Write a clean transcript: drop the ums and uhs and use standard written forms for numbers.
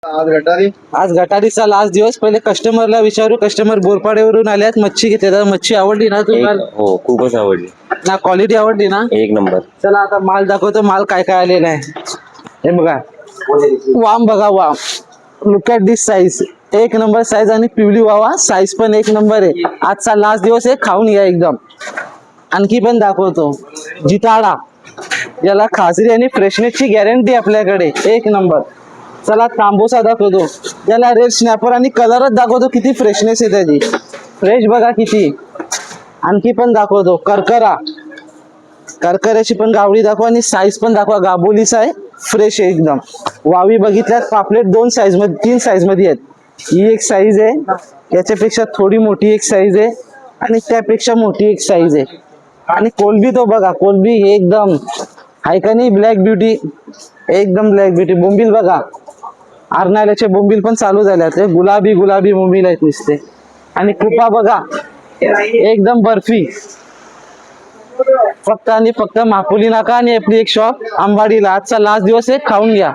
आज गटारीचा लास्ट दिवस. पहिले कस्टमरला विचारू. कस्टमर बोरपाड्यावरून आल्यात, मच्छी घेतली. मच्छी आवडली ना तुम्हाला? हो, खूपच आवडली ना, क्वालिटी आवडली ना? एक नंबर. चला आता माल दाखवतो. माल काय काय आलेला आहे हे बघा. वाम बघा, वाम. Look at this size. एक नंबर साईज आणि पिवली वावा. साईज पण एक नंबर आहे. आजचा लास्ट दिवस आहे, खाऊन घ्या एकदम. आणखी पण दाखवतो जिताडा, याला खाजरी आणि फ्रेशनेसची गॅरंटी आपल्याकडे. एक नंबर. चला तांबोसा दाखवतो, याला रेड स्नॅपर आणि कलरच दाखवतो किती फ्रेशनेस आहे त्याची. फ्रेश बघा किती. आणखी पण दाखवतो करकरा. करकऱ्याची पण गावडी दाखवा आणि साईज पण दाखवा. गाबोलीचा आहे, फ्रेश आहे एकदम. वावी बघितल्यात पापलेट दोन साईज मध्ये, तीन साईज मध्ये आहेत. ही एक साईज आहे, याच्यापेक्षा थोडी मोठी एक साईज आहे आणि त्यापेक्षा मोठी एक साईज आहे. आणि कोलबी तो बघा, कोलबी हे एकदम हाय का नाही, ब्लॅक ब्युटी, एकदम ब्लॅक ब्युटी. बोंबील बघा, आरनाल्याचे बोंबील पण चालू झाले ते गुलाबी गुलाबी बोंबील आहेत नुसते. आणि कृपा बघा, एकदम बर्फी. फक्त आणि फक्त मापुली नाका आणि आपली एक शॉप आंबाडीला. आजचा लास्ट दिवस आहे, खाऊन घ्या.